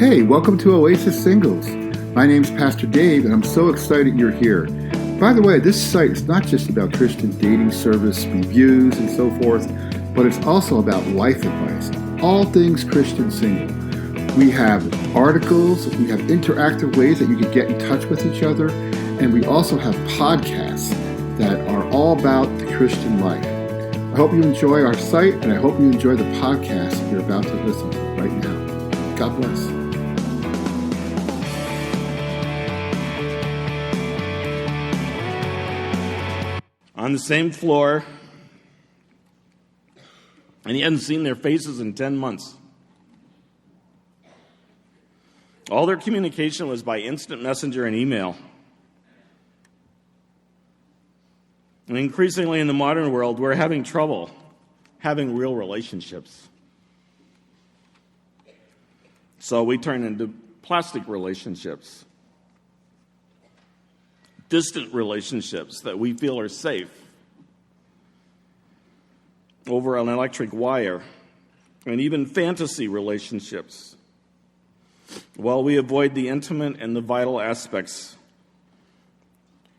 Hey, welcome to Oasis Singles. My name's Pastor Dave, and I'm so excited you're here. By the way, this site is not just about Christian dating service reviews and so forth, but it's also about life advice, all things Christian single. We have articles, we have interactive ways that you can get in touch with each other, and we also have podcasts that are all about the Christian life. I hope you enjoy our site, and I hope you enjoy the podcast you're about to listen to right now. God bless. On the same floor, and he hadn't seen their faces in 10 months. All their communication was by instant messenger and email. And increasingly in the modern world, we're having trouble having real relationships. So we turn into plastic relationships. Distant relationships that we feel are safe over an electric wire, and even fantasy relationships, while we avoid the intimate and the vital aspects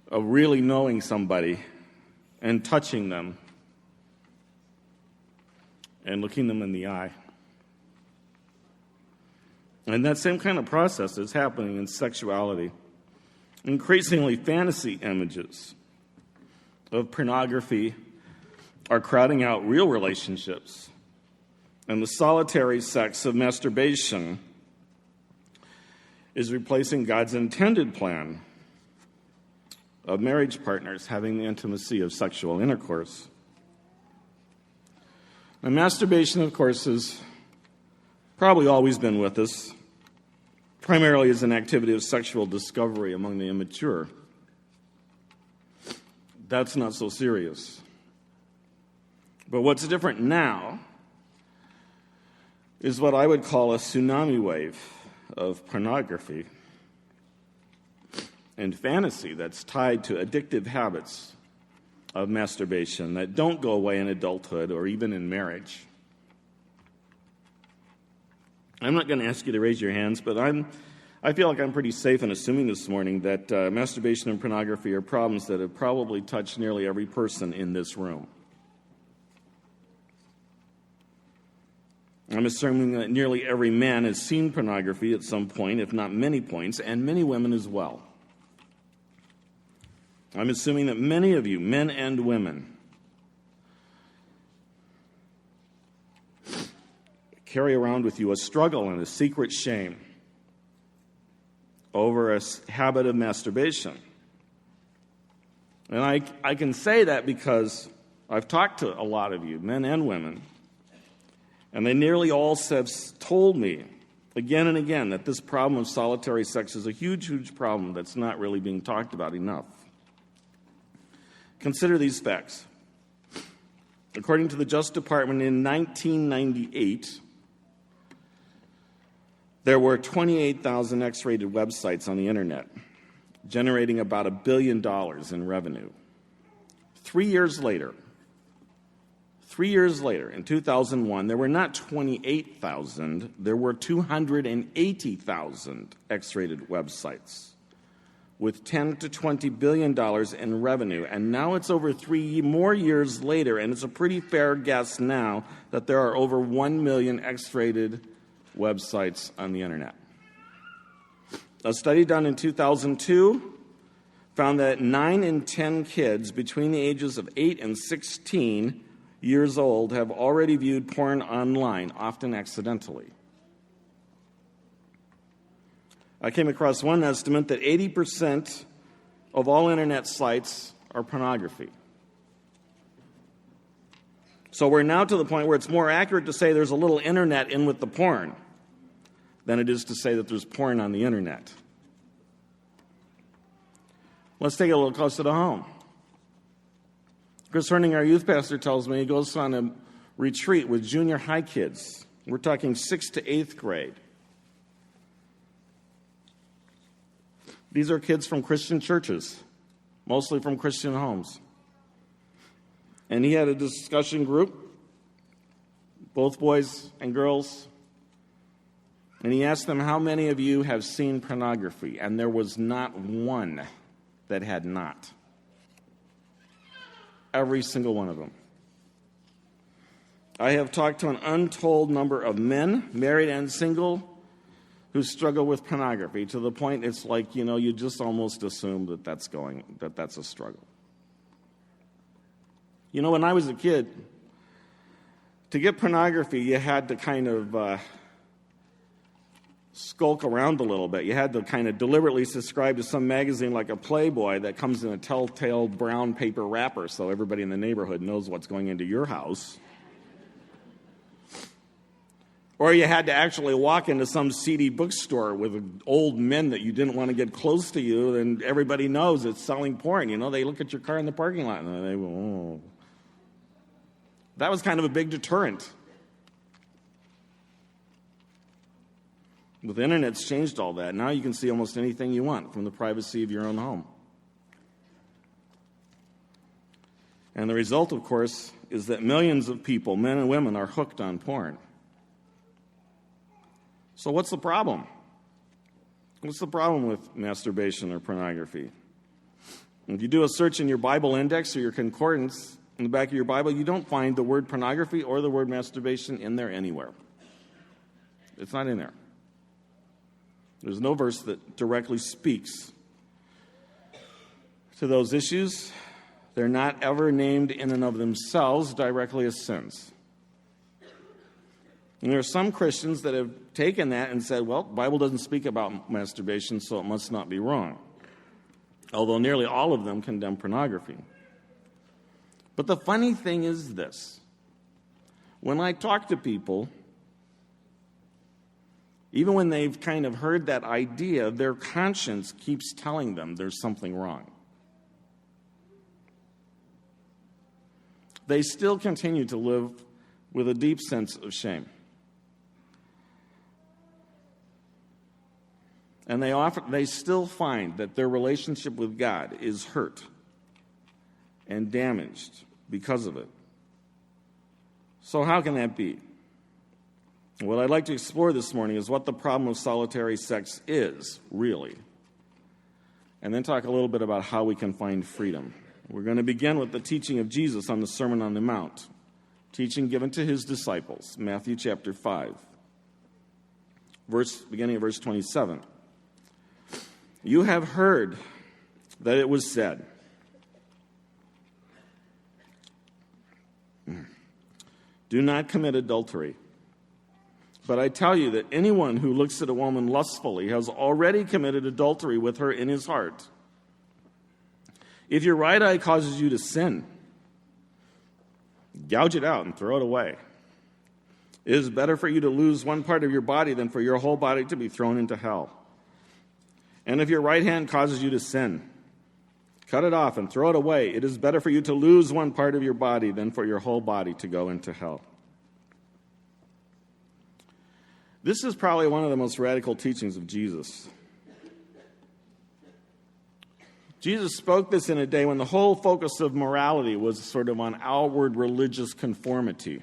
of really knowing somebody and touching them and looking them in the eye. And that same kind of process is happening in sexuality. Increasingly, fantasy images of pornography are crowding out real relationships, and the solitary sex of masturbation is replacing God's intended plan of marriage partners having the intimacy of sexual intercourse. Now, masturbation, of course, has probably always been with us, primarily as an activity of sexual discovery among the immature. That's not so serious. But what's different now is what I would call a tsunami wave of pornography and fantasy that's tied to addictive habits of masturbation that don't go away in adulthood or even in marriage. I'm not going to ask you to raise your hands, but I feel like I'm pretty safe in assuming this morning that masturbation and pornography are problems that have probably touched nearly every person in this room. I'm assuming that nearly every man has seen pornography at some point, if not many points, and many women as well. I'm assuming that many of you, men and women, carry around with you a struggle and a secret shame over a habit of masturbation. And I can say that because I've talked to a lot of you, men and women, and they nearly all have told me again and again that this problem of solitary sex is a huge, huge problem that's not really being talked about enough. Consider these facts. According to the Justice Department, in 1998, there were 28,000 X-rated websites on the internet, generating about $1 billion in revenue. 3 years later, in 2001, there were not 28,000, there were 280,000 X-rated websites with $10 to $20 billion in revenue. And now it's over 3 more years later, and it's a pretty fair guess now that there are over 1 million X-rated websites on the internet. A study done in 2002 found that 9 in 10 kids between the ages of 8 and 16 years old have already viewed porn online, often accidentally. I came across one estimate that 80% of all internet sites are pornography. So we're now to the point where it's more accurate to say there's a little internet in with the porn than it is to say that there's porn on the internet. Let's take it a little closer to home. Chris Herning, our youth pastor, tells me he goes on a retreat with junior high kids. We're talking 6th to 8th grade. These are kids from Christian churches, mostly from Christian homes. And he had a discussion group, both boys and girls, And he asked them, how many of you have seen pornography? And there was not one that had not. Every single one of them. I have talked to an untold number of men, married and single, who struggle with pornography to the point it's like, you just almost assume that that's a struggle. When I was a kid, to get pornography, you had to kind of skulk around a little bit. You had to kind of deliberately subscribe to some magazine like a Playboy that comes in a telltale brown paper wrapper so everybody in the neighborhood knows what's going into your house. Or you had to actually walk into some seedy bookstore with old men that you didn't want to get close to you, and everybody knows it's selling porn. They look at your car in the parking lot, and they go, oh. That was kind of a big deterrent. With the internet, it's changed all that. Now you can see almost anything you want from the privacy of your own home. And the result, of course, is that millions of people, men and women, are hooked on porn. So what's the problem? What's the problem with masturbation or pornography? If you do a search in your Bible index or your concordance in the back of your Bible, you don't find the word pornography or the word masturbation in there anywhere. It's not in there. There's no verse that directly speaks to those issues. They're not ever named in and of themselves directly as sins. And there are some Christians that have taken that and said, well, the Bible doesn't speak about masturbation, so it must not be wrong. Although nearly all of them condemn pornography. But the funny thing is this. When I talk to people, even when they've kind of heard that idea, their conscience keeps telling them there's something wrong. They still continue to live with a deep sense of shame. And they still find that their relationship with God is hurt and damaged because of it. So how can that be? What I'd like to explore this morning is what the problem of solitary sex is, really. And then talk a little bit about how we can find freedom. We're going to begin with the teaching of Jesus on the Sermon on the Mount, teaching given to his disciples, Matthew chapter 5, beginning of verse 27. You have heard that it was said, do not commit adultery. But I tell you that anyone who looks at a woman lustfully has already committed adultery with her in his heart. If your right eye causes you to sin, gouge it out and throw it away. It is better for you to lose one part of your body than for your whole body to be thrown into hell. And if your right hand causes you to sin, cut it off and throw it away. It is better for you to lose one part of your body than for your whole body to go into hell. This is probably one of the most radical teachings of Jesus. Jesus spoke this in a day when the whole focus of morality was sort of on outward religious conformity.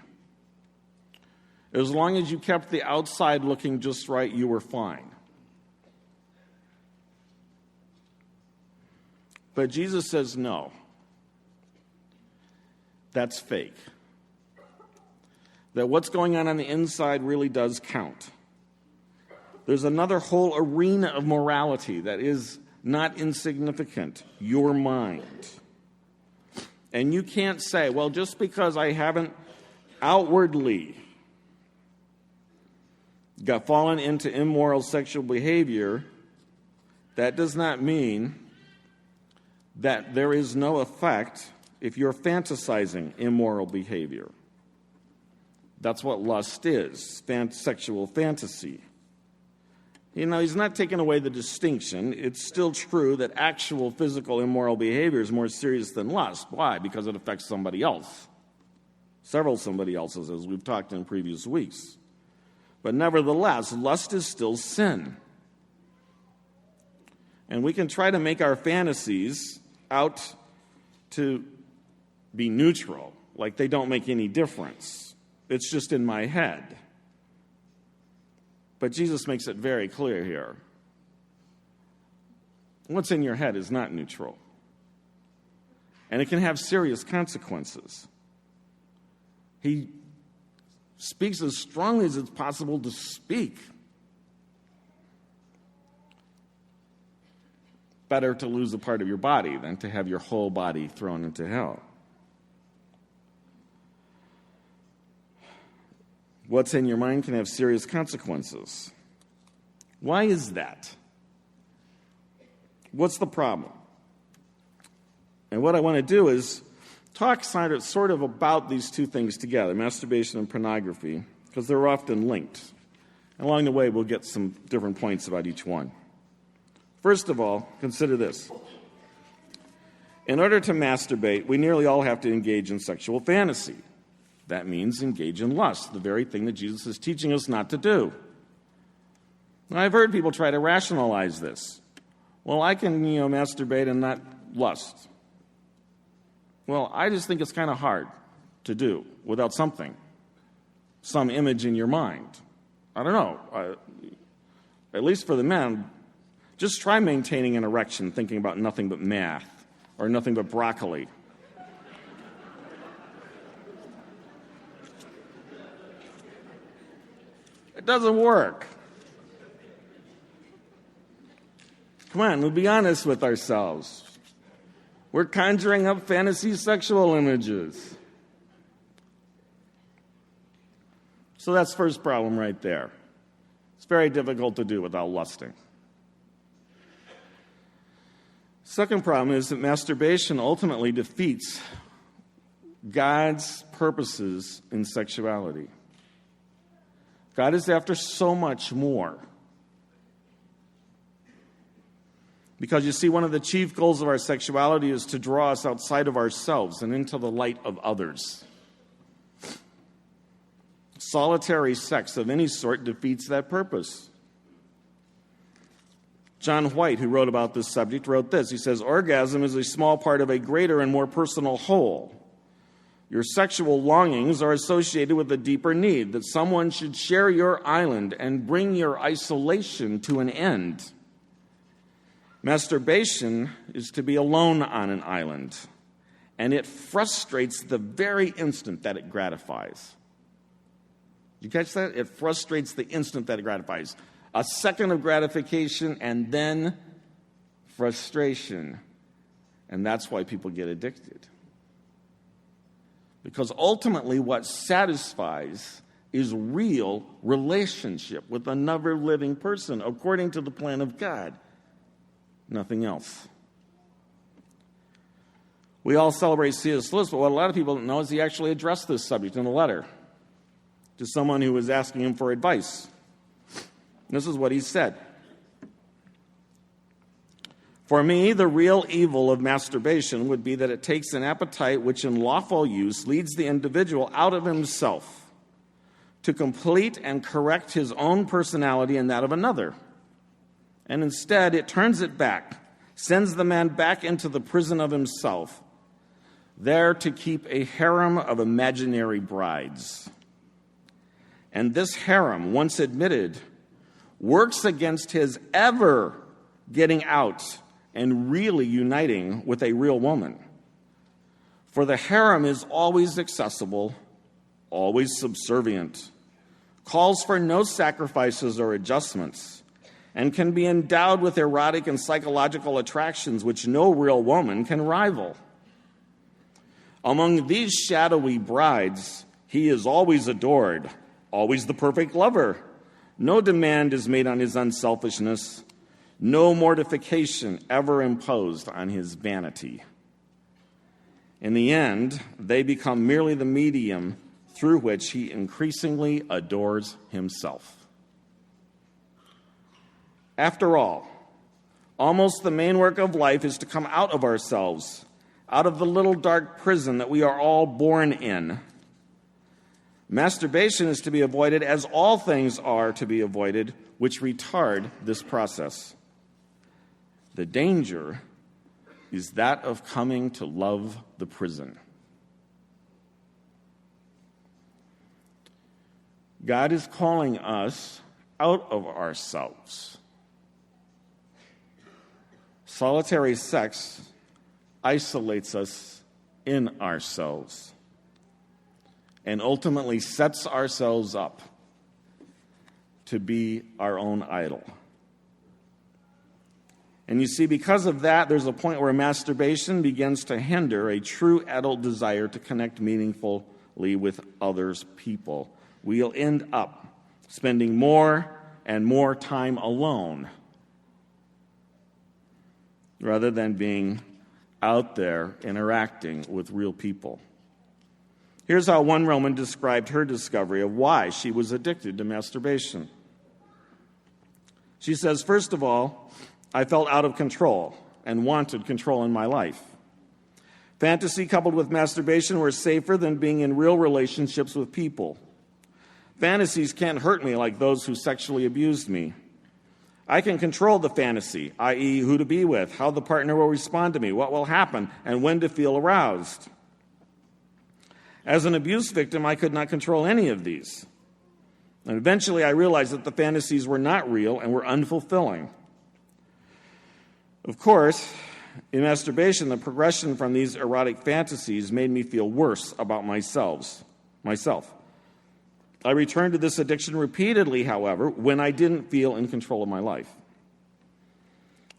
As long as you kept the outside looking just right, you were fine. But Jesus says no. That's fake. That what's going on the inside really does count. There's another whole arena of morality that is not insignificant, your mind. And you can't say, well, just because I haven't outwardly fallen into immoral sexual behavior, that does not mean that there is no effect if you're fantasizing immoral behavior. That's what lust is, sexual fantasy. He's not taking away the distinction. It's still true that actual physical immoral behavior is more serious than lust. Why? Because it affects somebody else. Several somebody else's, as we've talked in previous weeks. But nevertheless, lust is still sin. And we can try to make our fantasies out to be neutral, like they don't make any difference. It's just in my head. But Jesus makes it very clear here. What's in your head is not neutral. And it can have serious consequences. He speaks as strongly as it's possible to speak. Better to lose a part of your body than to have your whole body thrown into hell. What's in your mind can have serious consequences. Why is that? What's the problem? And what I want to do is talk sort of about these two things together, masturbation and pornography, because they're often linked. And along the way, we'll get some different points about each one. First of all, consider this. In order to masturbate, we nearly all have to engage in sexual fantasy. That means engage in lust, the very thing that Jesus is teaching us not to do. Now, I've heard people try to rationalize this. Well, I can, masturbate and not lust. Well, I just think it's kind of hard to do without something, some image in your mind. I don't know. At least for the men, just try maintaining an erection thinking about nothing but math or nothing but broccoli. It doesn't work. Come on, we'll be honest with ourselves. We're conjuring up fantasy sexual images. So that's the first problem right there. It's very difficult to do without lusting. Second problem is that masturbation ultimately defeats God's purposes in sexuality. God is after so much more. Because you see, one of the chief goals of our sexuality is to draw us outside of ourselves and into the light of others. Solitary sex of any sort defeats that purpose. John White, who wrote about this subject, wrote this. He says, "Orgasm is a small part of a greater and more personal whole. Your sexual longings are associated with a deeper need, that someone should share your island and bring your isolation to an end. Masturbation is to be alone on an island, and it frustrates the very instant that it gratifies." You catch that? It frustrates the instant that it gratifies. A second of gratification and then frustration. And that's why people get addicted. Because ultimately what satisfies is real relationship with another living person according to the plan of God. Nothing else. We all celebrate C.S. Lewis, but what a lot of people don't know is he actually addressed this subject in a letter to someone who was asking him for advice. This is what he said. "For me, the real evil of masturbation would be that it takes an appetite which in lawful use leads the individual out of himself to complete and correct his own personality and that of another. And instead, it turns it back, sends the man back into the prison of himself, there to keep a harem of imaginary brides. And this harem, once admitted, works against his ever getting out and really uniting with a real woman. For the harem is always accessible, always subservient, calls for no sacrifices or adjustments, and can be endowed with erotic and psychological attractions which no real woman can rival. Among these shadowy brides, he is always adored, always the perfect lover. No demand is made on his unselfishness, no mortification ever imposed on his vanity. In the end, they become merely the medium through which he increasingly adores himself." After all, almost the main work of life is to come out of ourselves, out of the little dark prison that we are all born in. Masturbation is to be avoided as all things are to be avoided which retard this process. The danger is that of coming to love the prison. God is calling us out of ourselves. Solitary sex isolates us in ourselves and ultimately sets ourselves up to be our own idol. And you see, because of that, there's a point where masturbation begins to hinder a true adult desire to connect meaningfully with others people. We'll end up spending more and more time alone rather than being out there interacting with real people. Here's how one woman described her discovery of why she was addicted to masturbation. She says, first of all, I felt out of control and wanted control in my life. Fantasy coupled with masturbation were safer than being in real relationships with people. Fantasies can't hurt me like those who sexually abused me. I can control the fantasy, i.e., who to be with, how the partner will respond to me, what will happen, and when to feel aroused. As an abuse victim, I could not control any of these. And eventually I realized that the fantasies were not real and were unfulfilling. Of course, in masturbation, the progression from these erotic fantasies made me feel worse about myself. I returned to this addiction repeatedly, however, when I didn't feel in control of my life.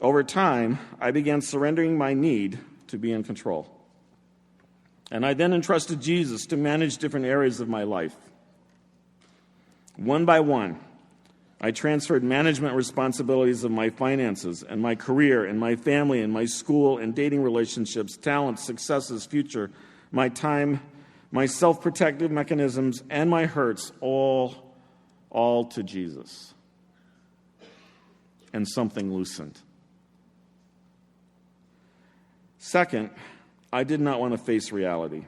Over time, I began surrendering my need to be in control. And I then entrusted Jesus to manage different areas of my life. One by one, I transferred management responsibilities of my finances and my career and my family and my school and dating relationships, talents, successes, future, my time, my self-protective mechanisms, and my hurts, all to Jesus. And something loosened. Second, I did not want to face reality.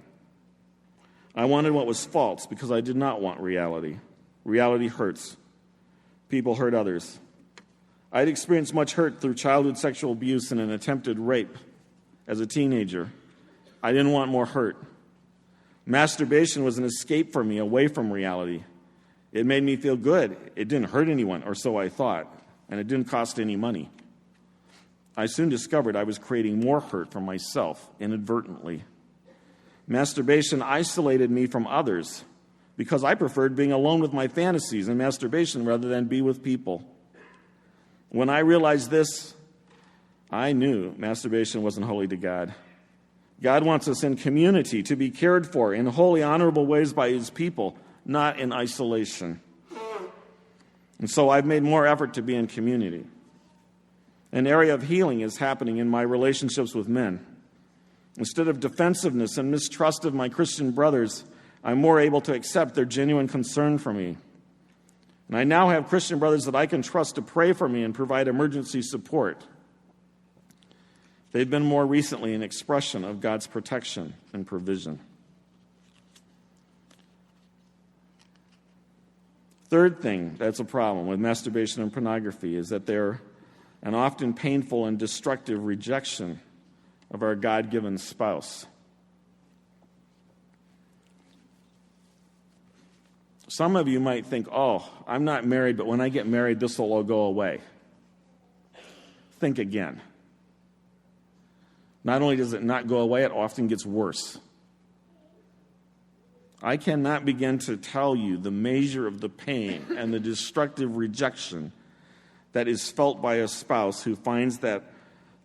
I wanted what was false because I did not want reality. Reality hurts. People hurt others. I'd experienced much hurt through childhood sexual abuse and an attempted rape as a teenager. I didn't want more hurt. Masturbation was an escape for me away from reality. It made me feel good. It didn't hurt anyone, or so I thought, and it didn't cost any money. I soon discovered I was creating more hurt for myself inadvertently. Masturbation isolated me from others because I preferred being alone with my fantasies and masturbation rather than be with people. When I realized this, I knew masturbation wasn't holy to God. God wants us in community to be cared for in holy, honorable ways by His people, not in isolation. And so I've made more effort to be in community. An area of healing is happening in my relationships with men. Instead of defensiveness and mistrust of my Christian brothers, I'm more able to accept their genuine concern for me. And I now have Christian brothers that I can trust to pray for me and provide emergency support. They've been more recently an expression of God's protection and provision. Third thing that's a problem with masturbation and pornography is that they're an often painful and destructive rejection of our God-given spouse. Some of you might think, oh, I'm not married, but when I get married, this will all go away. Think again. Not only does it not go away, it often gets worse. I cannot begin to tell you the measure of the pain and the destructive rejection that is felt by a spouse who finds that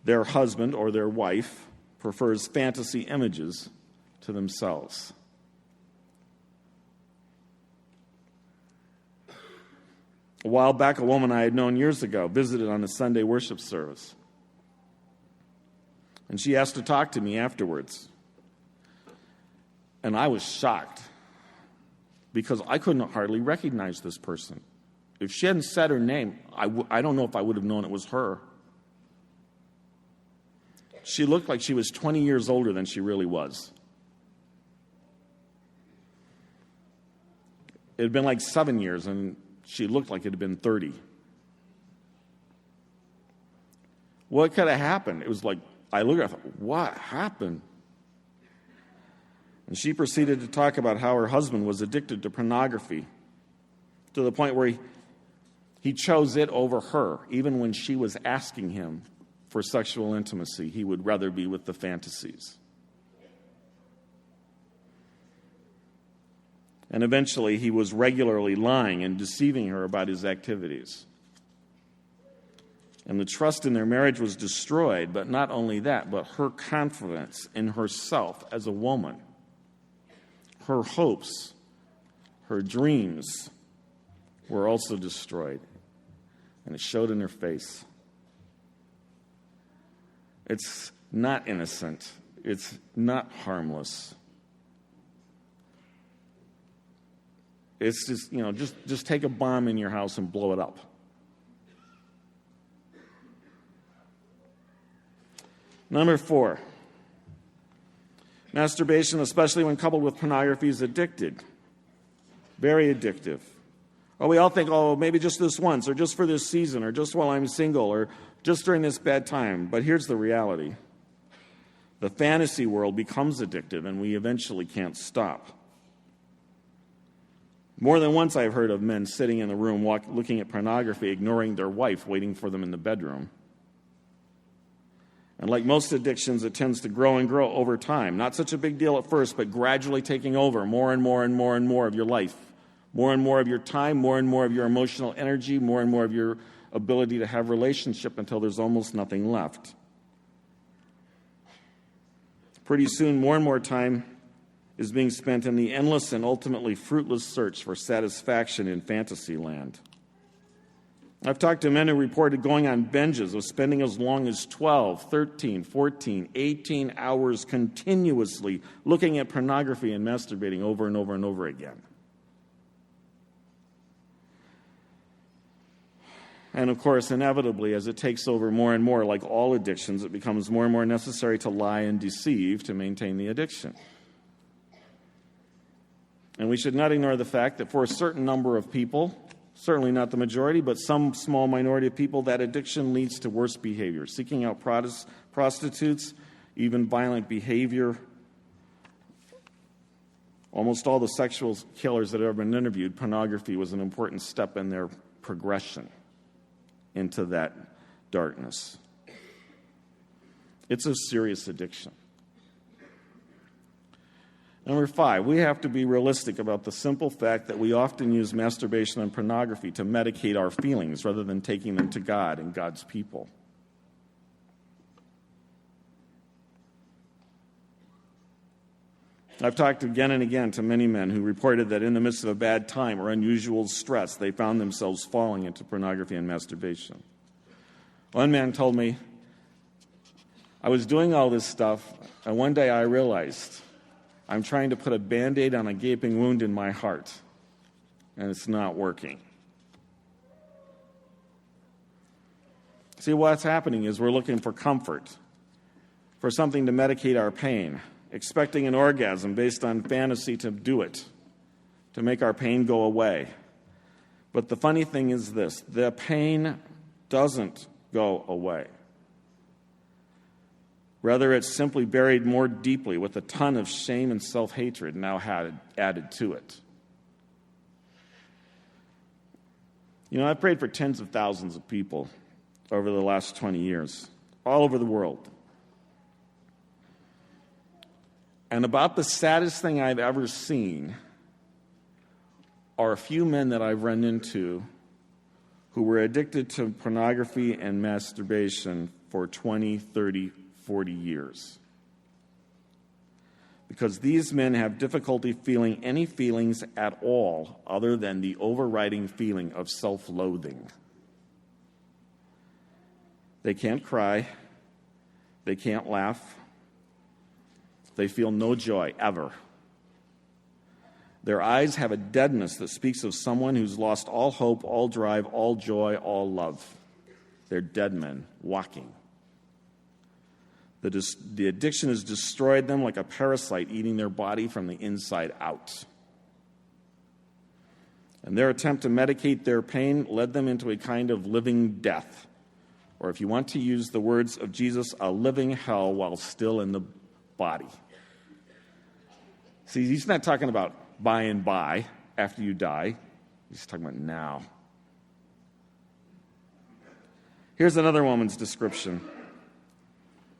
their husband or their wife prefers fantasy images to themselves. A while back, a woman I had known years ago visited on a Sunday worship service. And she asked to talk to me afterwards. And I was shocked because I couldn't hardly recognize this person. If she hadn't said her name, I don't know if I would have known it was her. She looked like she was 20 years older than she really was. It had been like 7 years, and she looked like it had been 30. What could have happened? It was like, I looked at her, I thought, what happened? And she proceeded to talk about how her husband was addicted to pornography to the point where He chose it over her. Even when she was asking him for sexual intimacy, he would rather be with the fantasies. And eventually, he was regularly lying and deceiving her about his activities. And the trust in their marriage was destroyed, but not only that, but her confidence in herself as a woman, her hopes, her dreams were also destroyed. And it showed in her face. It's not innocent. It's not harmless. It's just take a bomb in your house and blow it up. Number 4, masturbation, especially when coupled with pornography, is addicted. Very addictive. Oh, we all think, maybe just this once, or just for this season, or just while I'm single, or just during this bad time. But here's the reality. The fantasy world becomes addictive, and we eventually can't stop. More than once I've heard of men sitting in the room looking at pornography, ignoring their wife, waiting for them in the bedroom. And like most addictions, it tends to grow and grow over time. Not such a big deal at first, but gradually taking over more and more and more and more of your life. More and more of your time, more and more of your emotional energy, more and more of your ability to have relationship until there's almost nothing left. Pretty soon, more and more time is being spent in the endless and ultimately fruitless search for satisfaction in fantasy land. I've talked to men who reported going on binges of spending as long as 12, 13, 14, 18 hours continuously looking at pornography and masturbating over and over and over again. And of course, inevitably, as it takes over more and more, like all addictions, it becomes more and more necessary to lie and deceive to maintain the addiction. And we should not ignore the fact that for a certain number of people, certainly not the majority, but some small minority of people, that addiction leads to worse behavior, seeking out prostitutes, even violent behavior. Almost all the sexual killers that have ever been interviewed, pornography was an important step in their progression into that darkness. It's a serious addiction. Number 5, we have to be realistic about the simple fact that we often use masturbation and pornography to medicate our feelings rather than taking them to God and God's people. I've talked again and again to many men who reported that in the midst of a bad time or unusual stress, they found themselves falling into pornography and masturbation. One man told me, I was doing all this stuff, and one day I realized I'm trying to put a Band-Aid on a gaping wound in my heart, and it's not working. See, what's happening is we're looking for comfort, for something to medicate our pain, expecting an orgasm based on fantasy to do it, to make our pain go away. But the funny thing is this, the pain doesn't go away. Rather, it's simply buried more deeply with a ton of shame and self-hatred now added to it. I've prayed for tens of thousands of people over the last 20 years, all over the world. And about the saddest thing I've ever seen are a few men that I've run into who were addicted to pornography and masturbation for 20, 30, 40 years. Because these men have difficulty feeling any feelings at all other than the overriding feeling of self-loathing. They can't cry. They can't laugh. They feel no joy, ever. Their eyes have a deadness that speaks of someone who's lost all hope, all drive, all joy, all love. They're dead men walking. The addiction has destroyed them like a parasite eating their body from the inside out. And their attempt to medicate their pain led them into a kind of living death. Or if you want to use the words of Jesus, a living hell while still in the body. See, he's not talking about by and by after you die. He's talking about now. Here's another woman's description.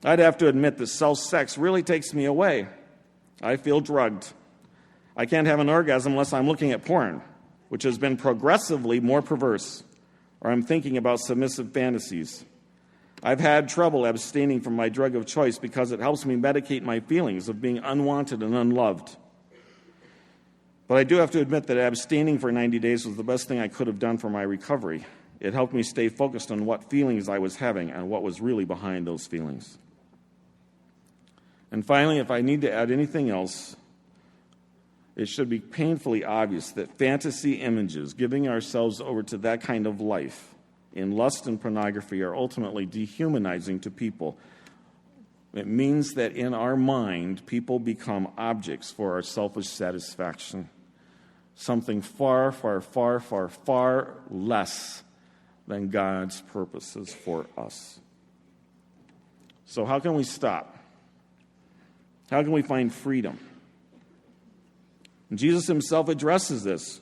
I'd have to admit that self-sex really takes me away. I feel drugged. I can't have an orgasm unless I'm looking at porn, which has been progressively more perverse, or I'm thinking about submissive fantasies. I've had trouble abstaining from my drug of choice because it helps me medicate my feelings of being unwanted and unloved. But I do have to admit that abstaining for 90 days was the best thing I could have done for my recovery. It helped me stay focused on what feelings I was having and what was really behind those feelings. And finally, if I need to add anything else, it should be painfully obvious that fantasy images, giving ourselves over to that kind of life in lust and pornography, are ultimately dehumanizing to people. It means that in our mind, people become objects for our selfish satisfaction, something far, far, far, far, far less than God's purposes for us. So how can we stop? How can we find freedom? And Jesus himself addresses this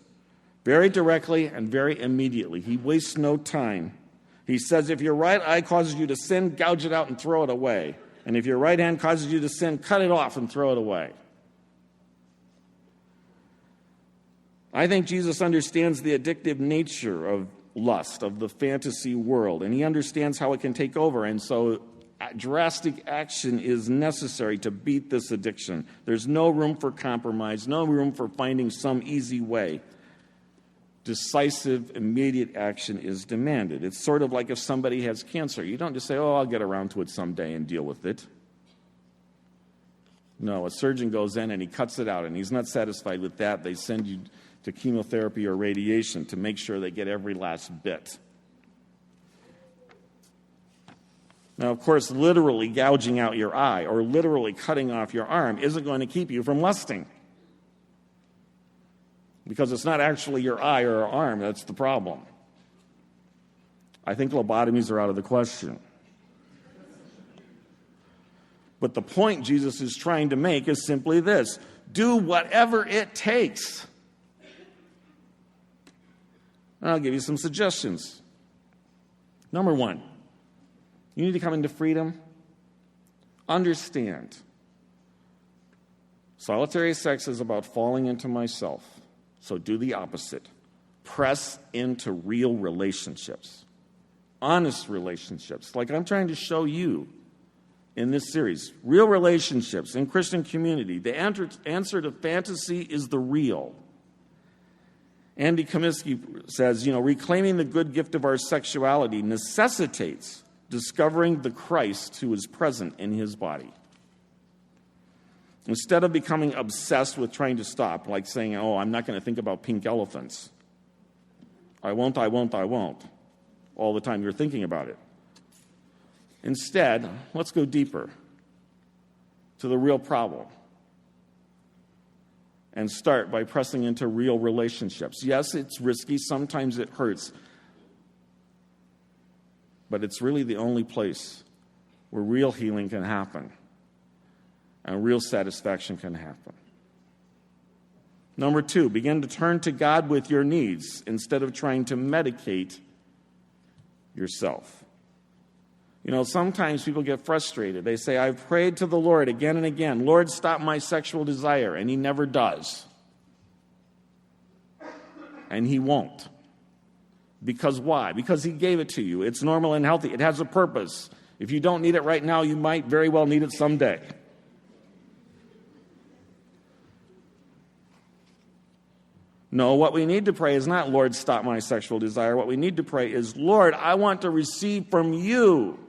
very directly and very immediately. He wastes no time. He says, if your right eye causes you to sin, gouge it out and throw it away. And if your right hand causes you to sin, cut it off and throw it away. I think Jesus understands the addictive nature of lust, of the fantasy world, and he understands how it can take over. And so drastic action is necessary to beat this addiction. There's no room for compromise, no room for finding some easy way. Decisive, immediate action is demanded. It's sort of like if somebody has cancer. You don't just say, oh, I'll get around to it someday and deal with it. No, a surgeon goes in and he cuts it out, and he's not satisfied with that. They send you to chemotherapy or radiation to make sure they get every last bit. Now, of course, literally gouging out your eye or literally cutting off your arm isn't going to keep you from lusting. Because it's not actually your eye or arm that's the problem. I think lobotomies are out of the question. But the point Jesus is trying to make is simply this: do whatever it takes. And I'll give you some suggestions. Number one, you need to come into freedom. Understand. Solitary sex is about falling into myself. So do the opposite. Press into real relationships. Honest relationships, like I'm trying to show you in this series. Real relationships in Christian community. The answer to fantasy is the real. Andy Comiskey says, reclaiming the good gift of our sexuality necessitates discovering the Christ who is present in his body. Instead of becoming obsessed with trying to stop, like saying, oh, I'm not going to think about pink elephants. I won't, all the time you're thinking about it. Instead, let's go deeper to the real problem and start by pressing into real relationships. Yes, it's risky. Sometimes it hurts. But it's really the only place where real healing can happen and real satisfaction can happen. Number two, begin to turn to God with your needs instead of trying to medicate yourself. Sometimes people get frustrated. They say, I've prayed to the Lord again and again, Lord, stop my sexual desire, and he never does. And he won't. Because why? Because he gave it to you. It's normal and healthy. It has a purpose. If you don't need it right now, you might very well need it someday. No, what we need to pray is not, Lord, stop my sexual desire. What we need to pray is, Lord, I want to receive from you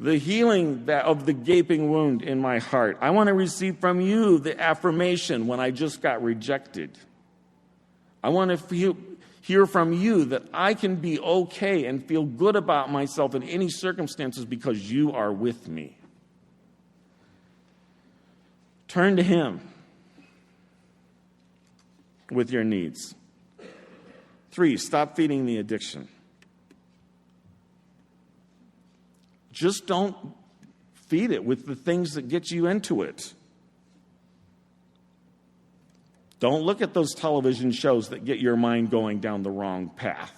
the healing of the gaping wound in my heart. I want to receive from you the affirmation when I just got rejected. I want to hear from you that I can be okay and feel good about myself in any circumstances because you are with me. Turn to him with your needs. 3, stop feeding the addiction. Just don't feed it with the things that get you into it. Don't look at those television shows that get your mind going down the wrong path.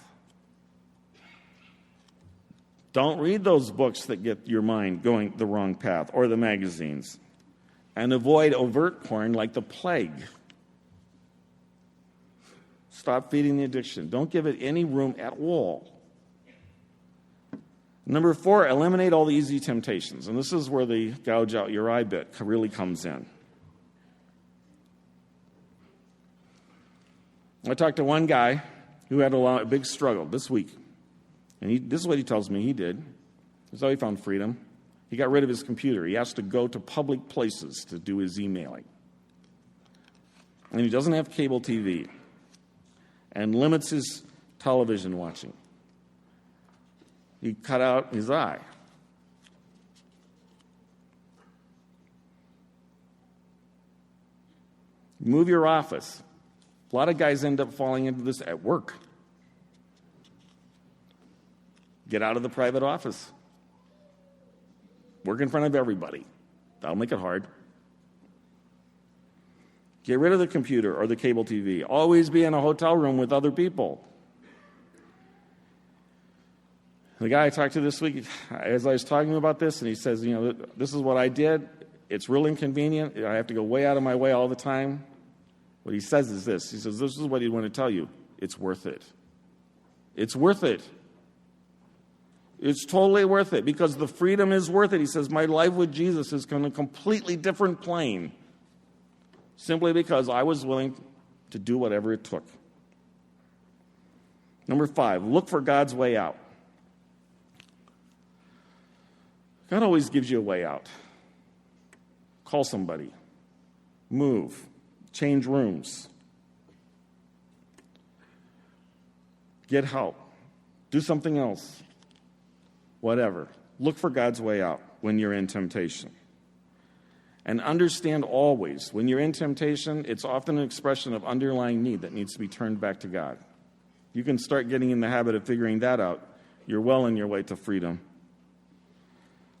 Don't read those books that get your mind going the wrong path, or the magazines. And avoid overt porn like the plague. Stop feeding the addiction. Don't give it any room at all. Number 4, eliminate all the easy temptations. And this is where the gouge out your eye bit really comes in. I talked to one guy who had a big struggle this week. And this is what he tells me he did. This is how he found freedom. He got rid of his computer. He has to go to public places to do his emailing. And he doesn't have cable TV. And limits his television watching. He cut out his eye. Move your office. A lot of guys end up falling into this at work. Get out of the private office. Work in front of everybody. That'll make it hard. Get rid of the computer or the cable TV. Always be in a hotel room with other people. The guy I talked to this week, as I was talking about this, and he says, this is what I did. It's real inconvenient. I have to go way out of my way all the time. What he says is this. He says, this is what he'd want to tell you. It's worth it. It's worth it. It's totally worth it because the freedom is worth it. He says, my life with Jesus is on a completely different plane simply because I was willing to do whatever it took. Number 5, look for God's way out. God always gives you a way out. Call somebody. Move. Change rooms. Get help. Do something else. Whatever. Look for God's way out when you're in temptation. And understand always, when you're in temptation, it's often an expression of underlying need that needs to be turned back to God. You can start getting in the habit of figuring that out. You're well on your way to freedom.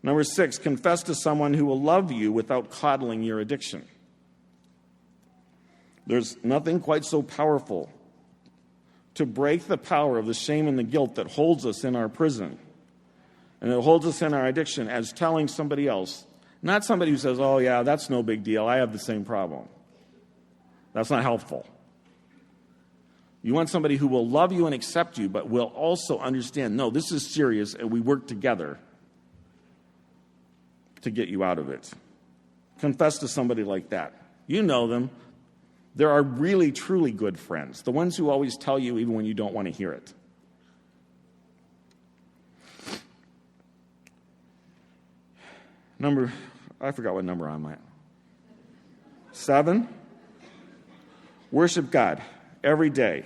Number 6, confess to someone who will love you without coddling your addiction. There's nothing quite so powerful to break the power of the shame and the guilt that holds us in our prison and that holds us in our addiction as telling somebody else, not somebody who says, oh yeah, that's no big deal, I have the same problem. That's not helpful. You want somebody who will love you and accept you, but will also understand, no, this is serious, and we work together to get you out of it. Confess to somebody like that. You know them. There are really, truly good friends, the ones who always tell you even when you don't want to hear it. I forgot what number I'm at. 7, worship God every day.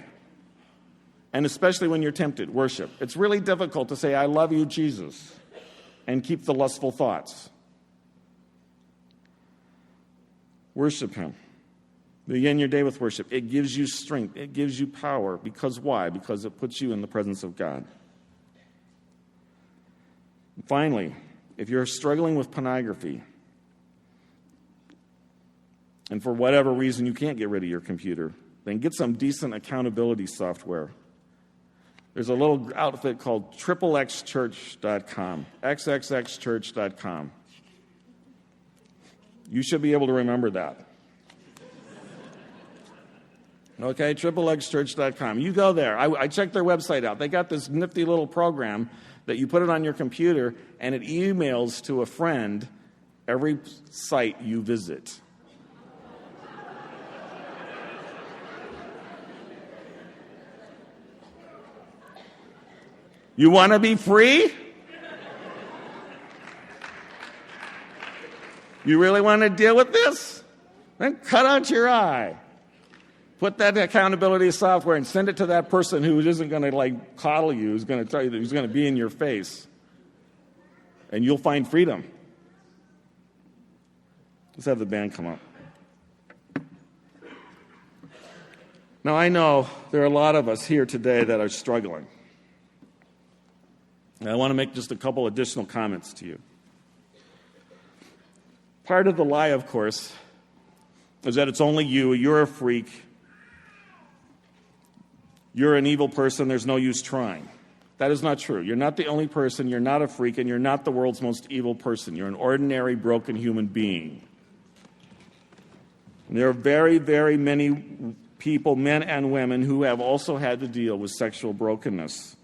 And especially when you're tempted, worship. It's really difficult to say, I love you, Jesus, and keep the lustful thoughts. Worship Him. Begin your day with worship. It gives you strength. It gives you power. Because why? Because it puts you in the presence of God. Finally, if you're struggling with pornography, and for whatever reason you can't get rid of your computer, then get some decent accountability software. There's a little outfit called XXXchurch.com, XXXchurch.com. You should be able to remember that. Okay, XXXchurch.com. You go there. I checked their website out. They got this nifty little program that you put it on your computer, and it emails to a friend every site you visit. You want to be free? You really want to deal with this? Then cut out your eye. Put that accountability software and send it to that person who isn't going to coddle you, who's going to tell you that he's going to be in your face. And you'll find freedom. Let's have the band come up. Now, I know there are a lot of us here today that are struggling. And I want to make just a couple additional comments to you. Part of the lie, of course, is that it's only you. You're a freak. You're an evil person. There's no use trying. That is not true. You're not the only person, you're not a freak, and you're not the world's most evil person. You're an ordinary, broken human being. And there are very, very many people, men and women, who have also had to deal with sexual brokenness.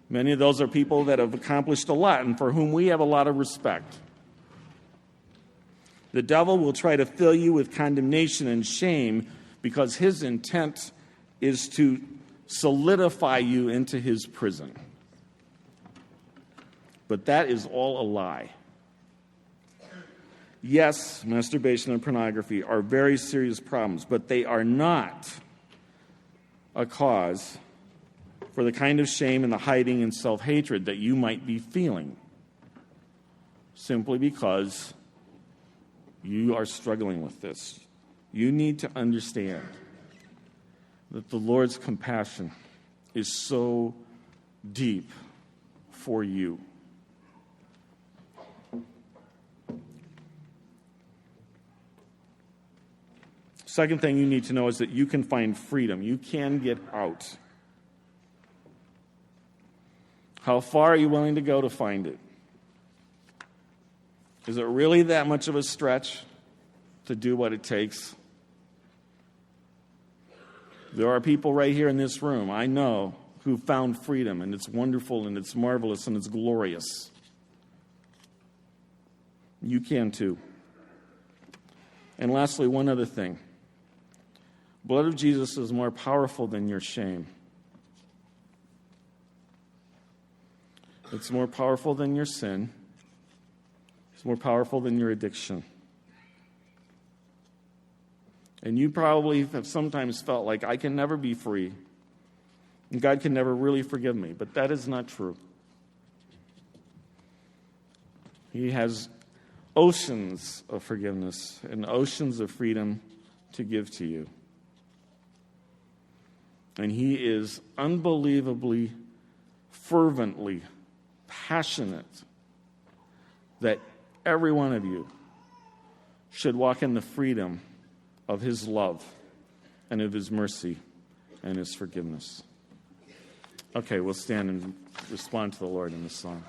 Many of those are people that have accomplished a lot and for whom we have a lot of respect. The devil will try to fill you with condemnation and shame because his intent is to solidify you into his prison. But that is all a lie. Yes, masturbation and pornography are very serious problems, but they are not a cause for the kind of shame and the hiding and self-hatred that you might be feeling, simply because you are struggling with this. You need to understand that the Lord's compassion is so deep for you. Second thing you need to know is that you can find freedom. You can get out. How far are you willing to go to find it? Is it really that much of a stretch to do what it takes? There are people right here in this room, I know, who found freedom, and it's wonderful, and it's marvelous, and it's glorious. You can too. And lastly, one other thing. The blood of Jesus is more powerful than your shame. It's more powerful than your sin. It's more powerful than your addiction. And you probably have sometimes felt like, I can never be free, and God can never really forgive me. But that is not true. He has oceans of forgiveness and oceans of freedom to give to you. And he is unbelievably, fervently passionate that every one of you should walk in the freedom of his love and of his mercy and his forgiveness. Okay, we'll stand and respond to the Lord in this song.